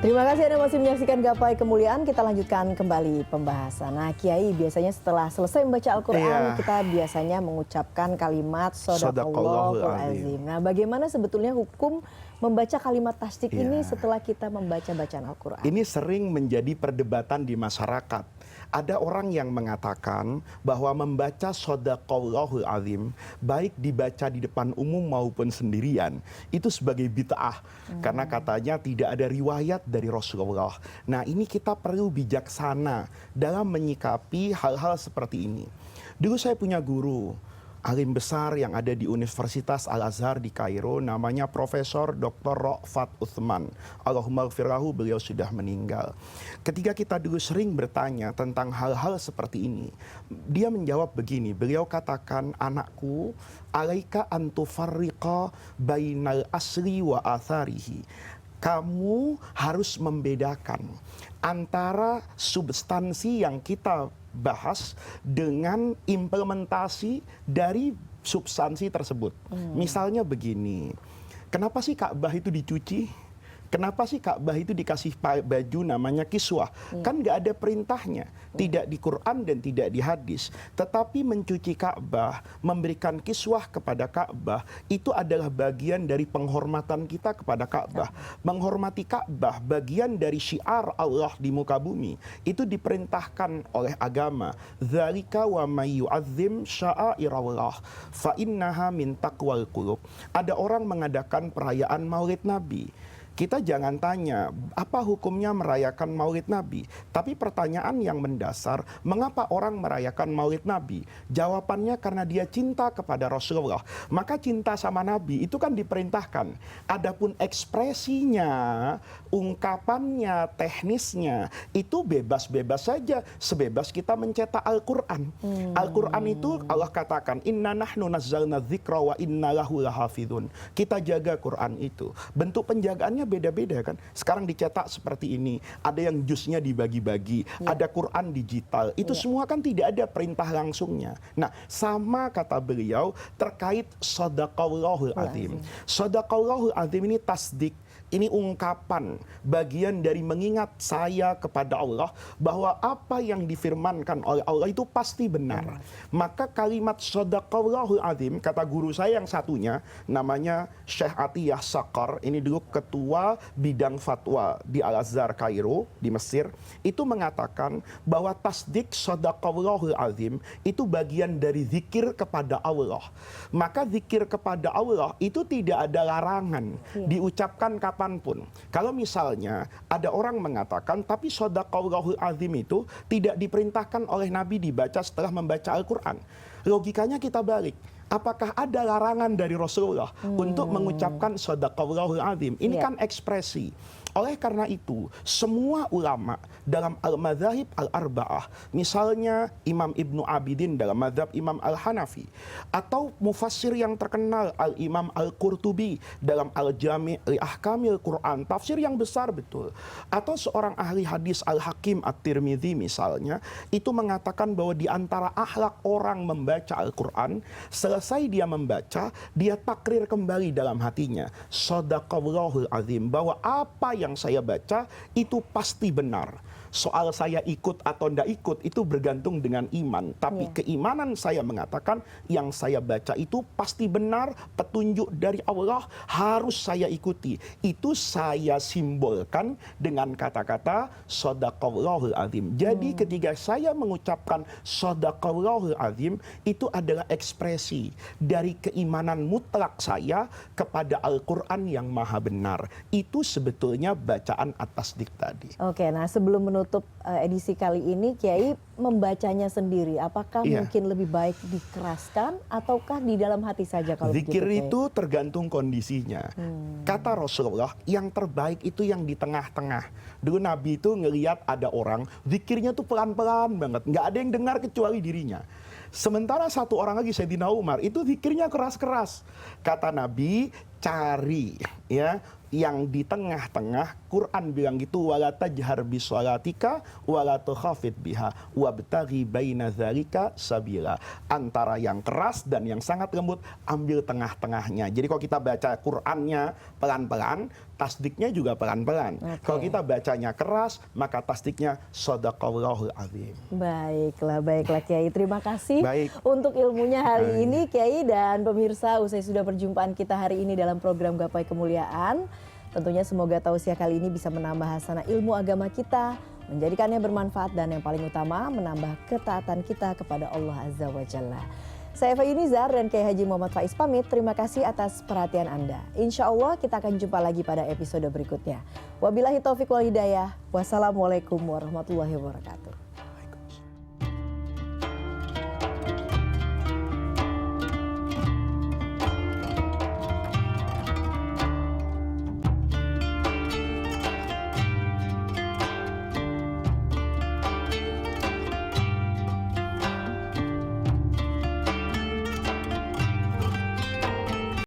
Terima kasih Anda masih menyaksikan Gapai Kemuliaan. Kita lanjutkan kembali pembahasan. Nah, Kiai, biasanya setelah selesai membaca Al-Quran, kita biasanya mengucapkan kalimat Shadaqallahul Azim. Nah, bagaimana sebetulnya hukum membaca kalimat tasdik ini setelah kita membaca bacaan Al-Quran? Ini sering menjadi perdebatan di masyarakat. Ada orang yang mengatakan bahwa membaca Shadaqallahul Azim, baik dibaca di depan umum maupun sendirian, itu sebagai bid'ah. Karena katanya tidak ada riwayat dari Rasulullah. Nah, ini kita perlu bijaksana dalam menyikapi hal-hal seperti ini. Dulu saya punya guru alim besar yang ada di Universitas Al-Azhar di Kairo, namanya Profesor Dr. Ra'fat Uthman. Allahumma gfirlahu, beliau sudah meninggal. Ketika kita dulu sering bertanya tentang hal-hal seperti ini, dia menjawab begini, beliau katakan, anakku, alaika antufarriqa bainal asli wa atharihi. Kamu harus membedakan antara substansi yang kita bahas dengan implementasi dari substansi tersebut. Misalnya begini, kenapa sih Ka'bah itu dicuci? Kenapa sih Ka'bah itu dikasih baju namanya kiswah? Kan nggak ada perintahnya. Tidak di Quran dan tidak di hadis. Tetapi mencuci Ka'bah, memberikan kiswah kepada Ka'bah, itu adalah bagian dari penghormatan kita kepada Ka'bah. Menghormati Ka'bah, bagian dari syiar Allah di muka bumi. Itu diperintahkan oleh agama. Dzalika wa may yu'azzim sya'airallah fa innaha min taqwal qulub. Ada orang mengadakan perayaan Maulid Nabi. Kita jangan tanya, apa hukumnya merayakan Maulid Nabi? Tapi pertanyaan yang mendasar, mengapa orang merayakan Maulid Nabi? Jawabannya karena dia cinta kepada Rasulullah. Maka cinta sama Nabi itu kan diperintahkan. Adapun ekspresinya, ungkapannya, teknisnya, itu bebas-bebas saja. Sebebas kita mencetak Al-Quran. Al-Quran itu Allah katakan, inna nahnu nazzalna dzikra wa inna lahu lahafidhun. Kita jaga Quran itu. Bentuk penjagaannya beda-beda kan. Sekarang dicetak seperti ini. Ada yang jusnya dibagi-bagi. Ada Quran digital. Itu semua kan tidak ada perintah langsungnya. Nah, sama kata beliau terkait Shadaqallahul Azim. Shadaqallahul Azim ini tasdik. Ini ungkapan bagian dari mengingat saya kepada Allah bahwa apa yang difirmankan oleh Allah itu pasti benar. Maka kalimat Shadaqallahul Azim, kata guru saya yang satunya namanya Syekh Atiyah Sakar, ini dulu ketua bidang fatwa di Al-Azhar Kairo di Mesir, itu mengatakan bahwa tasdik Shadaqallahul Azim itu bagian dari zikir kepada Allah. Maka zikir kepada Allah itu tidak ada larangan diucapkan kapanpun. Kalau misalnya ada orang mengatakan, tapi Shadaqallahul Azim itu tidak diperintahkan oleh Nabi dibaca setelah membaca Al-Quran. Logikanya kita balik. Apakah ada larangan dari Rasulullah untuk mengucapkan Shadaqallahul Azim? Ini kan ekspresi. Oleh karena itu, semua ulama dalam al-madzhab al-arba'ah, misalnya Imam Ibnu Abidin dalam mazhab Imam Al-Hanafi, atau mufassir yang terkenal Al-Imam Al-Qurtubi dalam Al-Jami' li Ahkamil Quran, tafsir yang besar betul, atau seorang ahli hadis Al-Hakim At-Tirmidzi misalnya, itu mengatakan bahwa di antara akhlak orang membaca Al-Quran, selesai dia membaca, dia takrir kembali dalam hatinya, Shadaqallahul Azim, bahwa apa yang saya baca itu pasti benar. Soal saya ikut atau tidak ikut itu bergantung dengan iman. Tapi keimanan saya mengatakan yang saya baca itu pasti benar, petunjuk dari Allah, harus saya ikuti. Itu saya simbolkan dengan kata-kata Shadaqallahul Azim. Jadi ketika saya mengucapkan Shadaqallahul Azim, itu adalah ekspresi dari keimanan mutlak saya kepada Al-Quran yang maha benar. Itu sebetulnya bacaan at-tasdik tadi. Oke, nah sebelum menutup edisi kali ini, Kiai membacanya sendiri, apakah mungkin lebih baik dikeraskan ataukah di dalam hati saja kalau zikir begitu, itu tergantung kondisinya. Kata Rasulullah, yang terbaik itu yang di tengah-tengah. Dulu Nabi itu ngelihat ada orang zikirnya tuh pelan-pelan banget, nggak ada yang dengar kecuali dirinya. Sementara satu orang lagi, Sayyidina Umar, itu zikirnya keras-keras. Kata Nabi, cari ya yang di tengah-tengah. Quran bilang gitu, wala tajhar bisolatika wala tukhafid biha wabtaghi baina dzalika sabila. Antara yang keras dan yang sangat lembut, ambil tengah-tengahnya. Jadi kalau kita baca Qur'annya pelan-pelan, tasdiknya juga pelan-pelan. Kalau kita bacanya keras, maka tasdiknya shadaqallahul azim. Baiklah Kiai. Terima kasih Baik. untuk ilmunya hari ini Kiai, dan pemirsa, usai sudah perjumpaan kita hari ini dalam program Gapai Kemuliaan. Tentunya semoga tausiah kali ini bisa menambah hasanah ilmu agama kita, menjadikannya bermanfaat, dan yang paling utama menambah ketaatan kita kepada Allah Azza wa Jalla. Saya Eva Yunizar dan Kiai Haji Muhammad Faiz pamit. Terima kasih atas perhatian Anda. Insya Allah kita akan jumpa lagi pada episode berikutnya. Wabillahi taufiq wal hidayah. Wassalamualaikum warahmatullahi wabarakatuh.